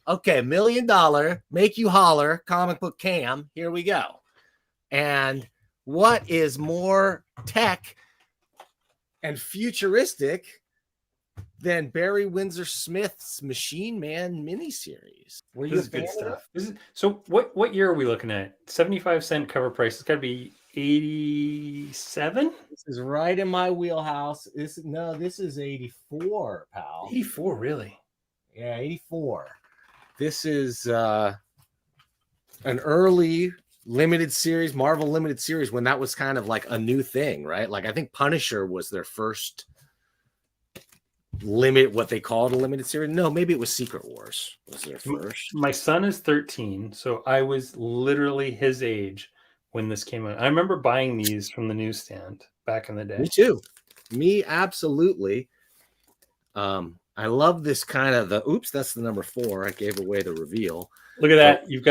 Okay, $1 million, make you holler, comic book Cam. Here we go. And what is more tech and futuristic than Barry Windsor-Smith's Machine Man miniseries? Were you This is good stuff. So what year are we looking at? 75-cent cover price. It's got to be 87. This is right in my wheelhouse. This is 84, pal. 84, really? Yeah, 84. This is an early limited series, Marvel limited series, when that was kind of like a new thing, right? Like I think Punisher was their first what they called a limited series. No, maybe it was Secret Wars was their first. My son is 13, so I was literally his age when this came out. I remember buying these from the newsstand back in the day. Me too. Me absolutely. I love this kind of that's the number 4. I gave away the reveal. Look at that. You've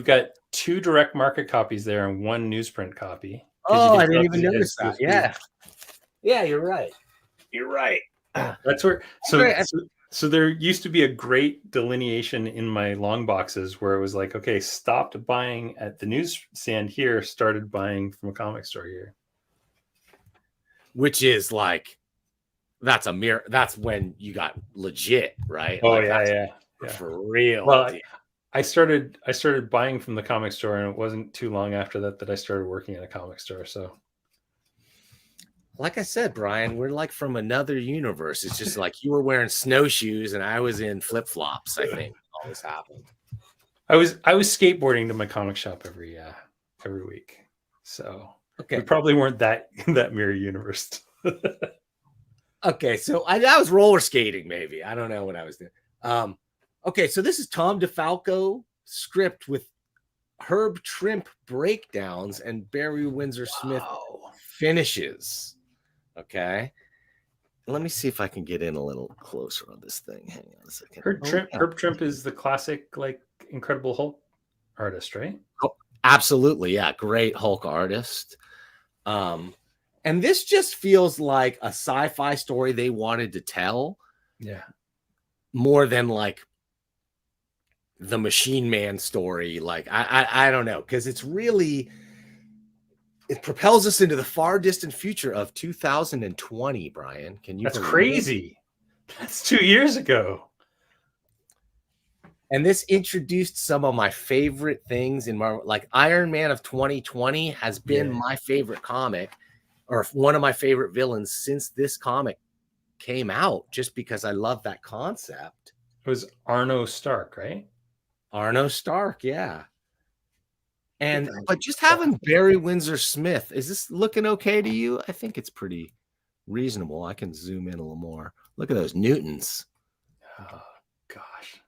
got 2 direct market copies there and 1 newsprint copy. Oh, I didn't even notice that. Yeah. Yeah, you're right. You're right. That's where so there used to be a great delineation in my long boxes where it was like, okay, stopped buying at the newsstand here, started buying from a comic store here. Which is like that's when you got legit, right? Oh, like yeah. For real. Well, I started buying from the comic store, and it wasn't too long after that I started working at a comic store. So, like I said, Brian, we're like from another universe. It's just like you were wearing snowshoes and I was in flip-flops. I think all this happened. I was skateboarding to my comic shop every week. So okay, we probably weren't that mirror universe. Okay, so I was roller skating, maybe. I don't know what I was doing. Okay, so this is Tom DeFalco script with Herb Trimp breakdowns and Barry Windsor-Smith finishes. Okay. Let me see if I can get in a little closer on this thing. Hang on a second. Herb Trimp is the classic, like, Incredible Hulk artist, right? Oh, absolutely, yeah. Great Hulk artist. And this just feels like a sci-fi story they wanted to tell. Yeah. More than like the Machine Man story. Like, I don't know, because it propels us into the far distant future of 2020, Brian. Can you? That's crazy. That's 2 years ago. And this introduced some of my favorite things in Marvel. Like Iron Man of 2020 has been my favorite comic, or one of my favorite villains since this comic came out, just because I love that concept. It was Arno Stark, right? Arno Stark, yeah. But just having Barry Windsor-Smith, is this looking okay to you? I think it's pretty reasonable. I can zoom in a little more. Look at those Newtons. Oh, gosh.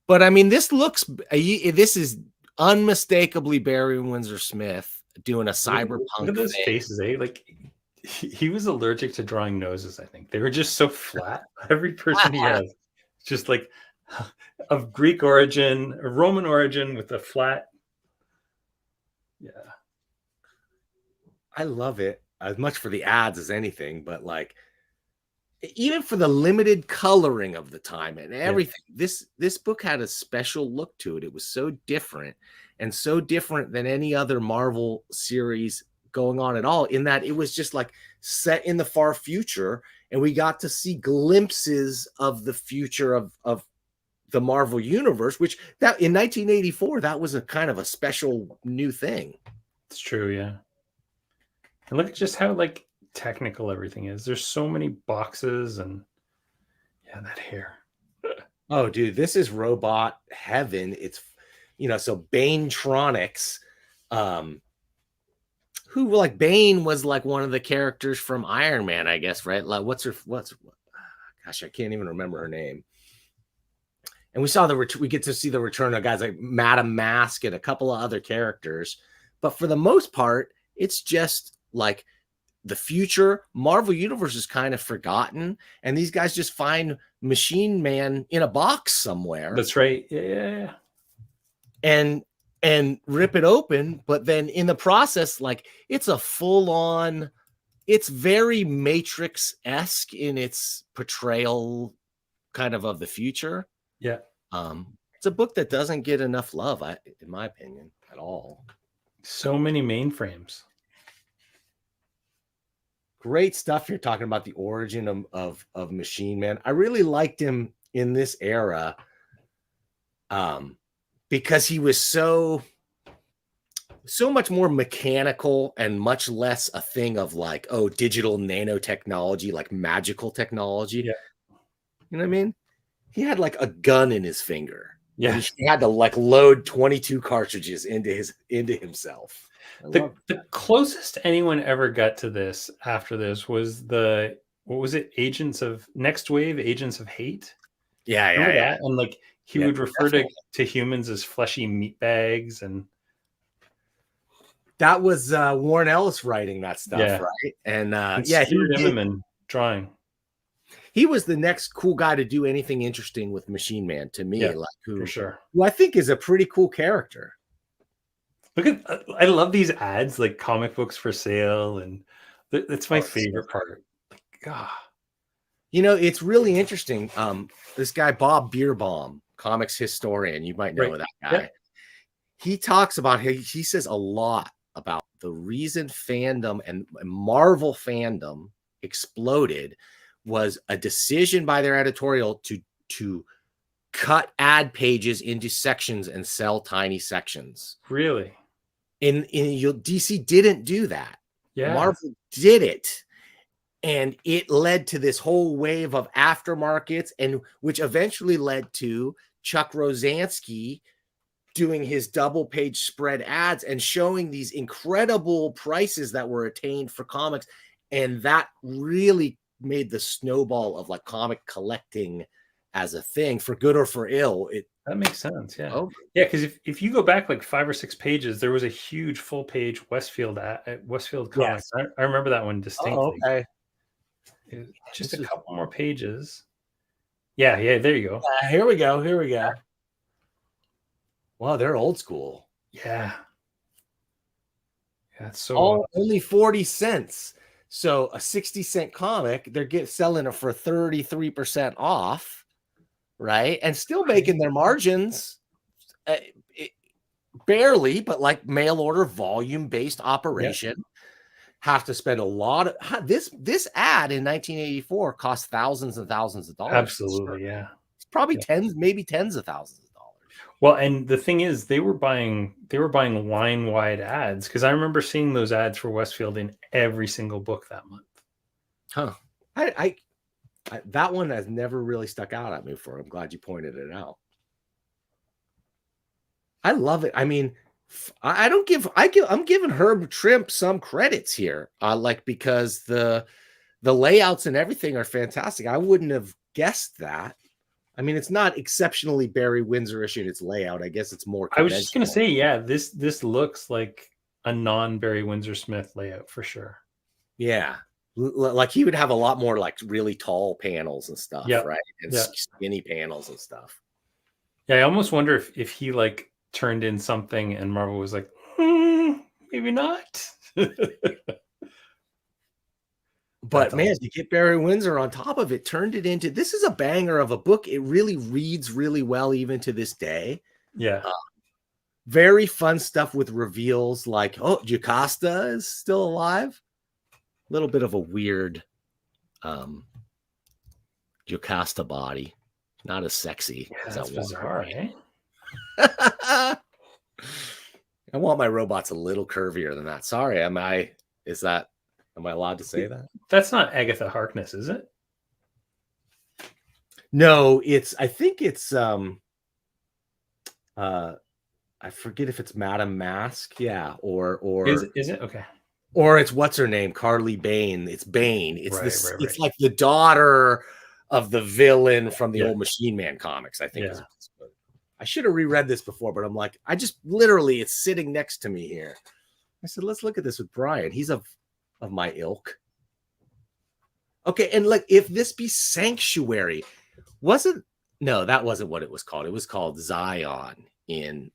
But I mean, this is unmistakably Barry Windsor-Smith doing a cyberpunk. Look at those faces, eh? Like, he was allergic to drawing noses, I think. They were just so flat. Every person he has, just like of Greek origin, or Roman origin with a flat. Yeah. I love it as much for the ads as anything, but like even for the limited coloring of the time and everything, this book had a special look to it. It was so different and so different than any other Marvel series going on at all, in that it was just like set in the far future, and we got to see glimpses of the future of the Marvel universe, which that in 1984, that was a kind of a special new thing. It's true. Yeah. And look at just how like technical everything is. There's so many boxes and that hair. Oh, dude, this is robot heaven. It's, so Banetronics, who like Bane was like one of the characters from Iron Man, I guess, right? Like gosh, I can't even remember her name. And we get to see the return of guys like Madame Mask and a couple of other characters. But for the most part, it's just like the future. Marvel Universe is kind of forgotten. And these guys just find Machine Man in a box somewhere. That's right. Yeah. And rip it open. But then in the process, like it's a full-on, it's very Matrix-esque in its portrayal kind of the future. Yeah. It's a book that doesn't get enough love, in my opinion, at all. So many mainframes. Great stuff. You're talking about the origin of Machine Man. I really liked him in this era, because he was so much more mechanical and much less a thing of like, oh, digital nanotechnology, like magical technology. Yeah. You know what I mean? He had like a gun in his finger. Yeah. And he had to like load 22 cartridges into himself. The closest anyone ever got to this after this was what was it? Next Wave, Agents of Hate. Yeah, Remember yeah. that? And like he would refer to humans as fleshy meat bags, and that was Warren Ellis writing that stuff, yeah. right? And Stuart Immonen drawing. He was the next cool guy to do anything interesting with Machine Man to me, like for sure. Who I think is a pretty cool character. Look at, I love these ads, like comic books for sale, and that's my favorite part. Like, God. You know, it's really interesting. This guy, Bob Bierbaum, comics historian, you might know that guy. Yeah. He talks about, he says a lot about the reason fandom and Marvel fandom exploded was a decision by their editorial to cut ad pages into sections and sell tiny sections. Really? In DC didn't do that. Yeah. Marvel did it. And it led to this whole wave of aftermarkets, and which eventually led to Chuck Rosansky doing his double page spread ads and showing these incredible prices that were attained for comics. And that really made the snowball of like comic collecting as a thing, for good or for ill. That makes sense. Yeah. Oh. Yeah. Because if you go back like 5 or 6 pages, there was a huge full page Westfield comics. Yes. I remember that one distinctly. Oh, okay. Just a couple more pages. Yeah. There you go. Here we go. Wow, they're old school. Yeah. That's so only 40 cents. So a 60-cent comic, they're selling it for 33% off, right? And still making their margins, barely, but like mail order volume based operation. Yep. Have to spend a lot of this ad in 1984 cost thousands and thousands of dollars. Absolutely, yeah. It's probably maybe tens of thousands of dollars. Well, and the thing is, they were buying line wide ads, because I remember seeing those ads for Westfield in every single book that month. Huh. I that one has never really stuck out at me before. I'm glad you pointed it out. I love it. I mean, I'm giving Herb Trimp some credits here, like, because the layouts and everything are fantastic. I wouldn't have guessed that. I mean, it's not exceptionally Barry Windsor-ish in its layout. I guess it's more. I was just gonna say, yeah, this looks like a non-Barry Windsor-Smith layout for sure. Yeah, like he would have a lot more like really tall panels and stuff, right? And skinny panels and stuff. Yeah, I almost wonder if he like turned in something and Marvel was like, maybe not. But man, to get Barry Windsor on top of it, turned it into, this is a banger of a book. It really reads really well even to this day. Yeah. Very fun stuff with reveals like, oh, Jocasta is still alive. A little bit of a weird Jocasta body. Not as sexy. Yeah, that's bizarre, eh? I want my robots a little curvier than that. Sorry, am I allowed to say that? That's not Agatha Harkness, is it? No, I think it's I forget if it's Madame Mask, or is it? Okay. Or it's what's her name, Carly Bane. It's Bane. It's It's like the daughter of the villain from the old Machine Man comics, I think. Yeah. I should have reread this before, but I'm like, it's sitting next to me here. I said, let's look at this with Brian. He's of my ilk. Okay, and like, if this be Sanctuary, that wasn't what it was called. It was called Zion in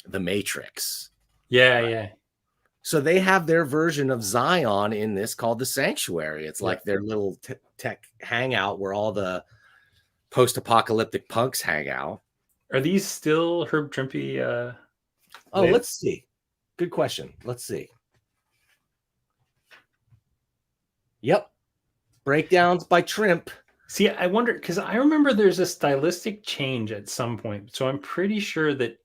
The Matrix. Yeah, yeah. So they have their version of Zion in this called the Sanctuary. It's like their little tech hangout where all the post-apocalyptic punks hang out. Are these still Herb Trimpe? Oh, let's see. Good question. Let's see. Yep. Breakdowns by Trimp. See, I wonder, because I remember there's a stylistic change at some point. So I'm pretty sure that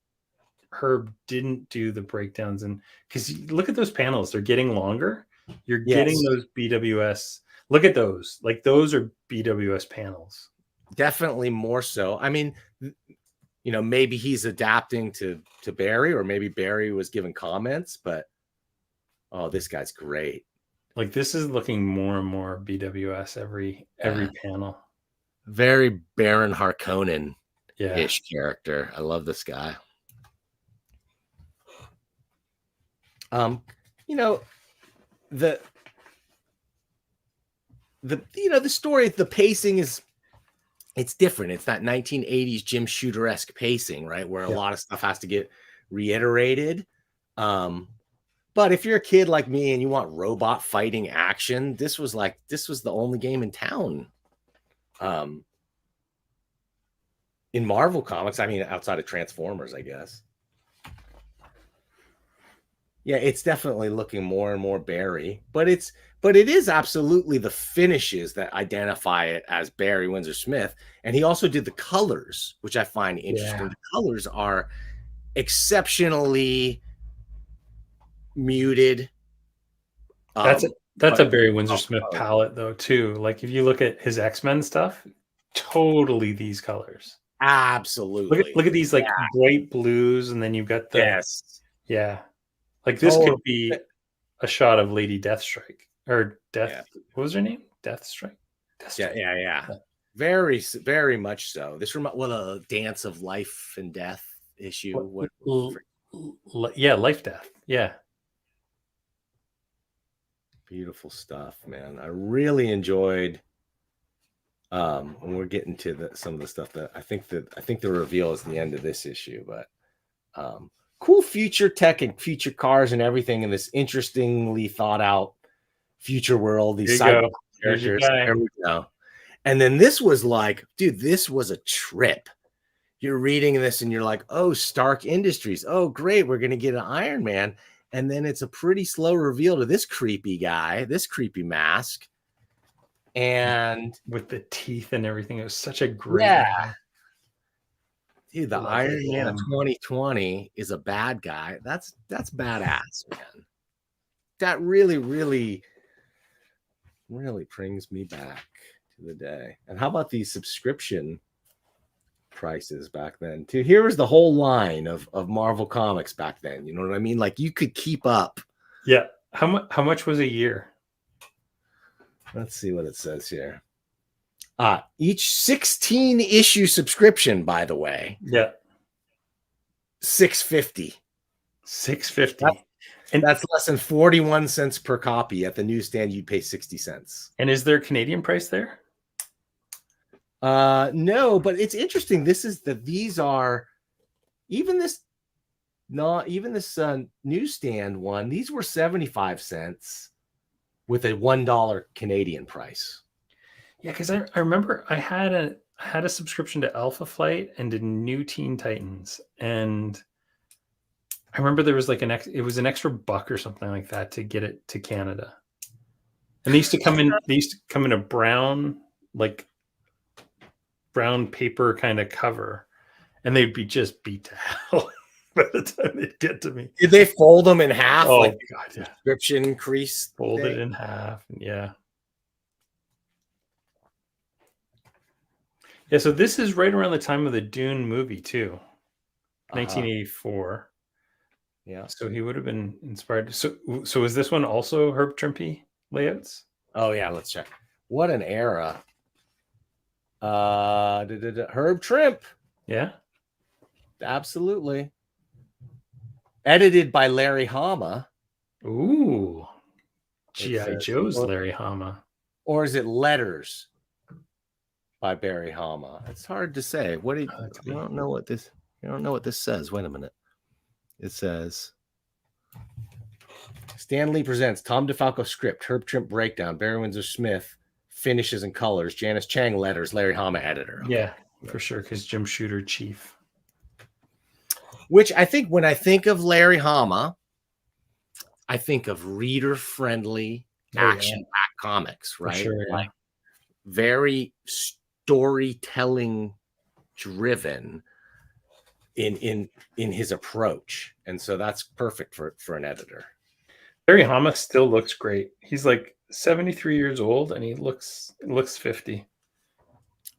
Herb didn't do the breakdowns. And because look at those panels, they're getting longer. You're getting those BWS. Look at those. Like those are BWS panels. Definitely more so. I mean, you know, maybe he's adapting to Barry, or maybe Barry was giving comments, but oh, this guy's great. Like this is looking more and more BWS every panel. Very Baron Harkonnen-ish character. I love this guy. You know, the story, the pacing is, it's different. It's that 1980s Jim Shooter-esque pacing, right? Where a lot of stuff has to get reiterated. But if you're a kid like me and you want robot fighting action, this was the only game in town. In Marvel Comics, I mean, outside of Transformers, I guess. Yeah, it's definitely looking more and more Barry, but it is absolutely the finishes that identify it as Barry Windsor-Smith. And he also did the colors, which I find interesting. Yeah. The colors are exceptionally muted. That's a Barry Windsor-Smith palette, though, too. Like if you look at his X-Men stuff, totally these colors. Absolutely. Look at these like bright blues, and then you've got the like this could be a shot of Lady Deathstrike or Death. Yeah. What was her name? Deathstrike. Yeah. Very, very much so. This a Dance of Life and Death issue. Life Death. Yeah. Beautiful stuff, man. I really enjoyed. And we're getting to some of the stuff that I think the reveal is the end of this issue, but cool future tech and future cars and everything in this interestingly thought out future world. These cyber characters. There we go. And then this was like, dude, this was a trip. You're reading this and you're like, oh, Stark Industries. Oh, great. We're going to get an Iron Man. And then it's a pretty slow reveal to this creepy guy, this creepy mask. And with the teeth and everything, it was such a great dude, the Iron Man of 2020 is a bad guy. That's badass, man. That really, really, really brings me back to the day. And how about these subscription prices back then too? Here was the whole line of Marvel Comics back then. You know what I mean? Like you could keep up. Yeah. How much was a year? Let's see what it says here. Each 16 issue subscription, by the way. Yeah. $6.50. $6.50. And that's less than 41 cents per copy. At the newsstand, you'd pay 60 cents. And is there a Canadian price there? No, but it's interesting. These are even this newsstand one, these were 75 cents with a $1 Canadian price. Yeah, because I remember I had a subscription to Alpha Flight and to New Teen Titans, and I remember there was like an extra buck or something like that to get it to Canada. And they used to come in a brown paper kind of cover, and they'd be just beat to hell by the time they'd get to me. Did they fold them in half? Oh like God, yeah. Subscription crease. Folded in half. Yeah. Yeah, so this is right around the time of the Dune movie too. 1984. Yeah. So he would have been inspired. So is this one also Herb Trimpe layouts? Oh yeah, let's check. What an era. Herb Trimpe. Yeah. Absolutely. Edited by Larry Hama. Ooh. G.I. Joe's Larry Hama. Or is it Letters by Barry Hama? It's hard to say. I don't know what this says. Wait a minute. It says Stan Lee presents Tom DeFalco script, Herb Trimpe breakdown, Barry Windsor-Smith finishes and colors. Janice Chang letters. Larry Hama editor. Okay. Yeah, for sure. Because Jim Shooter chief. Which I think when I think of Larry Hama, I think of reader-friendly, action-packed comics, right? Sure, yeah. Like very storytelling driven in his approach, and so that's perfect for an editor. Barry Hama still looks great. He's like 73 years old, and he looks 50.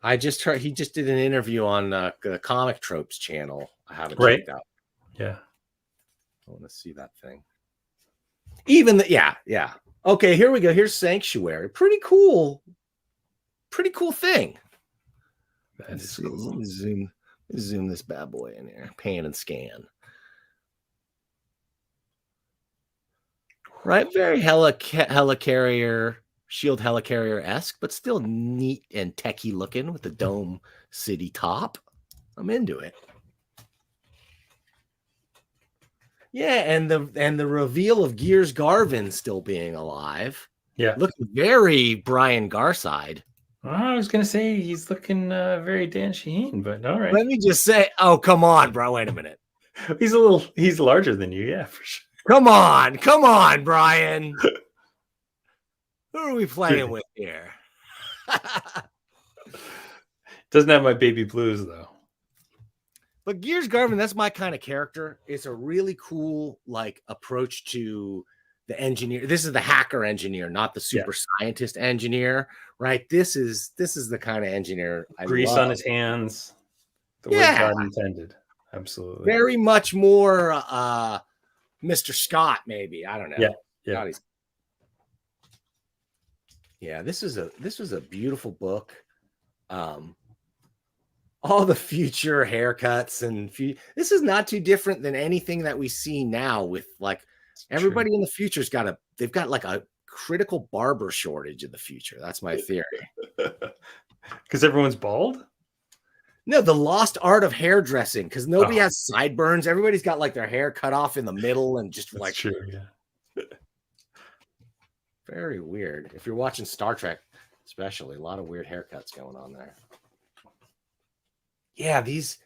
I just heard he just did an interview on the Comic Tropes channel. I haven't checked out. Yeah, I want to see that thing. Even yeah. Okay, here we go. Here's Sanctuary. Pretty cool thing. Let's cool. Zoom this bad boy in here. Pan and scan. Right, very helicarrier, shield helicarrier-esque, but still neat and techie looking with the Dome City top. I'm into it. Yeah, and the reveal of Gears Garvin still being alive. Yeah, looking very Brian Garside. I was gonna say he's looking very Dan Shaheen, but all right. Let me just say, oh come on, bro. Wait a minute. He's larger than you, yeah, for sure. Come on, Brian. Who are we playing with here? Doesn't have my baby blues though. But Gears Garvin, that's my kind of character. It's a really cool like approach to the engineer. This is the hacker engineer, not the super scientist engineer, right? This is the kind of engineer I grease love. on his hands. The way God intended. Absolutely. Very much more Mr. Scott, maybe. I don't know. Yeah. Yeah, this was a beautiful book. All the future haircuts and this is not too different than anything that we see now with like everybody in the future's they've got like a critical barber shortage in the future. That's my theory. Because everyone's bald? No, the lost art of hairdressing, because nobody has sideburns. Everybody's got like their hair cut off in the middle and just like true, yeah. Very weird. If you're watching Star Trek, especially, a lot of weird haircuts going on there. Yeah, these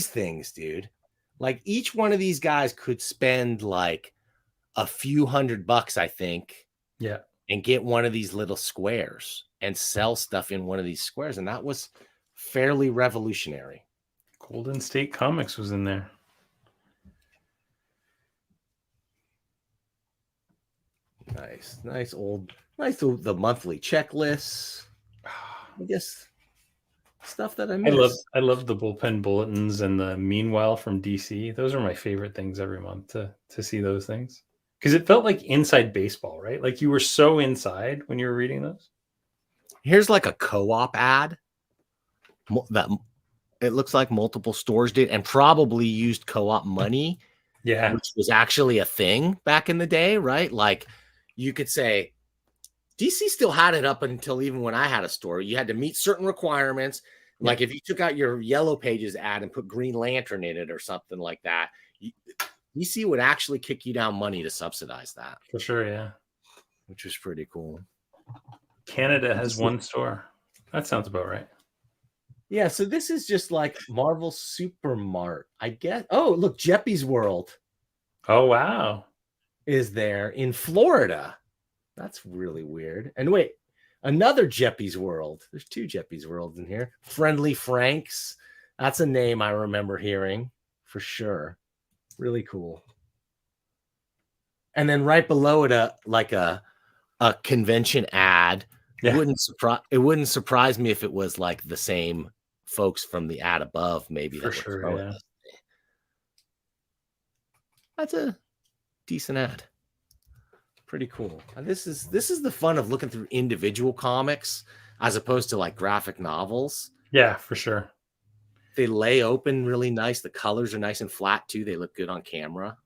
things, dude. Like each one of these guys could spend like a few $100, I think. Yeah. And get one of these little squares and sell stuff in one of these squares. And that was fairly revolutionary. Golden State Comics was in there. Nice the monthly checklists. I guess stuff that I missed. I love the bullpen bulletins and the Meanwhile from DC. Those are my favorite things every month to see those things. Because it felt like inside baseball, right? Like you were so inside when you were reading those. Here's like a co-op ad that it looks like multiple stores did and probably used co-op money. Yeah. Which was actually a thing back in the day, right? Like you could say DC still had it up until even when I had a store. You had to meet certain requirements. Like if you took out your Yellow Pages ad and put Green Lantern in it or something like that, DC would actually kick you down money to subsidize that. For sure, yeah. Which was pretty cool. Canada has one store. That sounds about right. Yeah, so this is just like Marvel Supermart, I guess. Oh, look, Jeppy's World. Oh, wow. Is there in Florida. That's really weird. And wait, another Jeppy's World. There's two Jeppy's Worlds in here. Friendly Franks. That's a name I remember hearing for sure. Really cool. And then right below it, a convention ad. Yeah. It wouldn't surprise me if it was like the same folks from the ad above, maybe. For sure, yeah. That's a decent ad. Pretty cool. And this is the fun of looking through individual comics as opposed to like graphic novels. Yeah, for sure. They lay open really nice. The colors are nice and flat too. They look good on camera.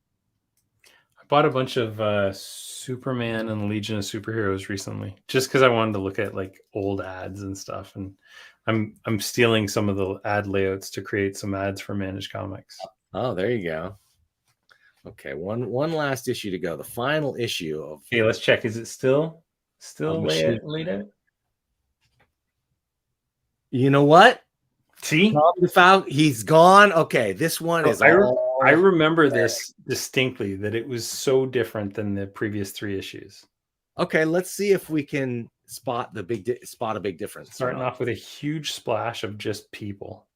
I bought a bunch of Superman and Legion of Superheroes recently, just because I wanted to look at like old ads and stuff. And I'm stealing some of the ad layouts to create some ads for Managed Comics. Oh, there you go. Okay, one last issue to go. The final issue of. Okay, let's check. Is it still laid out? You know what? See, He's gone. Okay, this one is all. I remember this distinctly, that it was so different than the previous 3 issues. Okay, let's see if we can spot a big difference. Starting off with a huge splash of just people.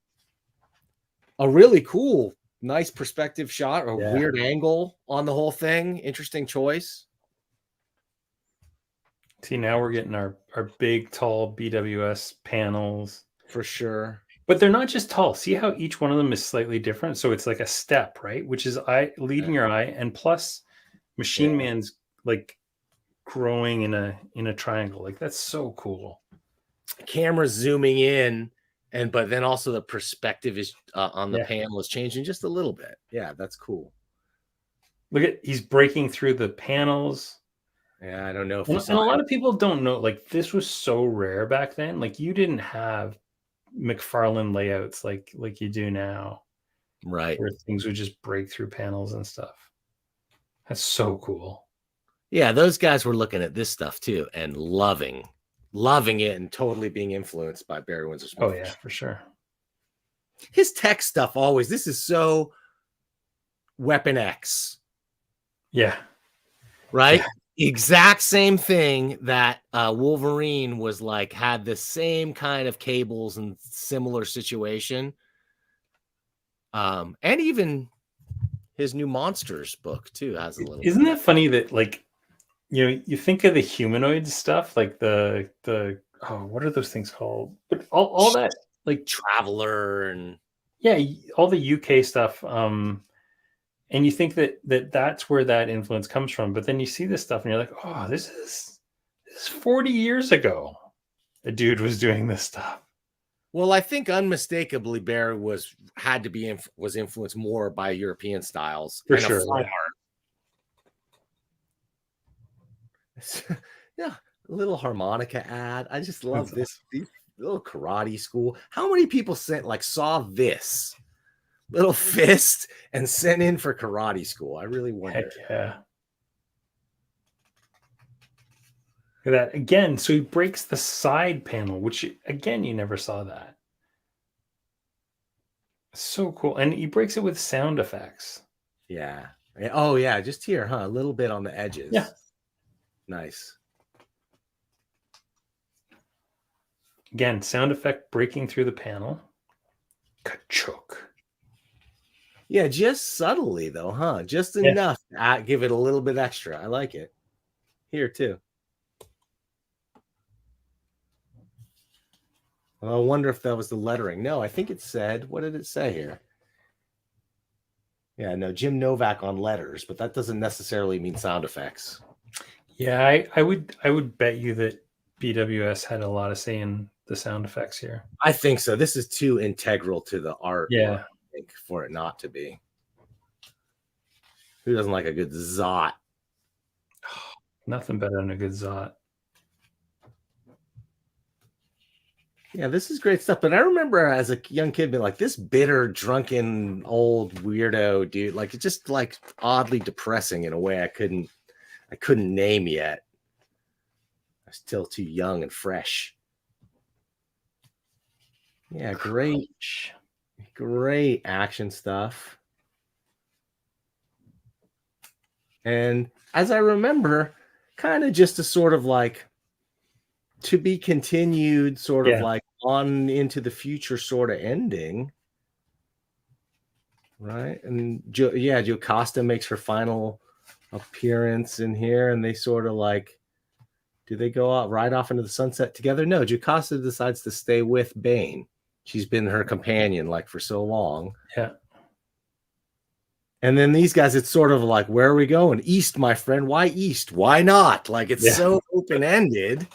A really cool, nice perspective shot, a weird angle on the whole thing. Interesting choice. See, now we're getting our big, tall BWS panels. For sure. But they're not just tall. See how each one of them is slightly different? So it's like a step, right? Which is leading your eye, and plus Machine Man's like growing in a triangle. Like, that's so cool. Camera zooming in, but then also the perspective is on the panel is changing just a little bit. Yeah, that's cool. Look at, he's breaking through the panels. Yeah, I don't know if and a lot of people don't know, like, this was so rare back then. Like, you didn't have McFarlane layouts like you do now, right? Where things would just break through panels and stuff. That's so cool. Yeah, those guys were looking at this stuff too and loving it and totally being influenced by Barry Windsor-Smith. Oh yeah, for sure. His tech stuff always. This is so Weapon X. Yeah. Right. Yeah. Exact same thing that Wolverine was like, had the same kind of cables and similar situation. And even his new Monsters book too has a little. Isn't that funny that, like, you know, you think of the humanoid stuff, like the what are those things called? But all that, like Traveler and all the UK stuff. And you think that's where that influence comes from, but then you see this stuff and you're like, oh, this is 40 years ago. A dude was doing this stuff. Well, I think unmistakably Barry was influenced more by European styles. For sure. Yeah, a little harmonica ad. I just love this. These little karate school. How many people saw this little fist and sent in for karate school? I really wonder. Heck yeah. Look at that again. So he breaks the side panel, which again, you never saw that. So cool. And he breaks it with sound effects. Yeah. Oh yeah, just here, huh? A little bit on the edges. Yeah. Nice. Again, sound effect breaking through the panel. Ka-chuk. Yeah, just subtly though, huh? Just enough to give it a little bit extra. I like it. Here too. Well, I wonder if that was the lettering. No, I think it said, what did it say here? Yeah, no, Jim Novak on letters, but that doesn't necessarily mean sound effects. Yeah, I would bet you that BWS had a lot of say in the sound effects here. I think so. This is too integral to the art. Yeah. I think for it not to be. Who doesn't like a good Zot? Nothing better than a good Zot. Yeah, this is great stuff. But I remember as a young kid being like, this bitter, drunken, old weirdo dude, like it's just like oddly depressing in a way I couldn't name yet. I'm still too young and fresh. Yeah, great action stuff. And as I remember, kind of just a sort of like to be continued, sort of like on into the future sort of ending. Right. And Jocasta makes her final appearance in here, and they sort of like, do they go out right off into the sunset together? No, Jocasta decides to stay with Bane. She's been her companion like for so long. Yeah. And then these guys, it's sort of like, where are we going? East, my friend. Why east? Why not? Like it's so open-ended.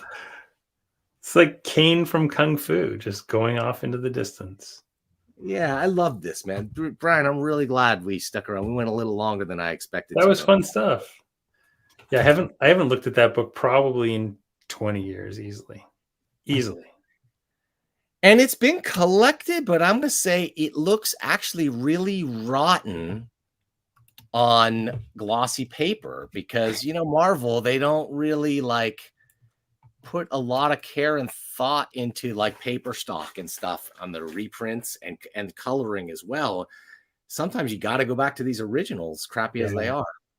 It's like Kane from Kung Fu, just going off into the distance. Yeah, I love this, man. Brian, I'm really glad we stuck around. We went a little longer than I expected. That was fun stuff. Yeah, I haven't looked at that book probably in 20 years easily. And it's been collected, but I'm going to say it looks actually really rotten on glossy paper because, Marvel, they don't really like put a lot of care and thought into like paper stock and stuff on the reprints and coloring as well. Sometimes you got to go back to these originals, crappy as they are.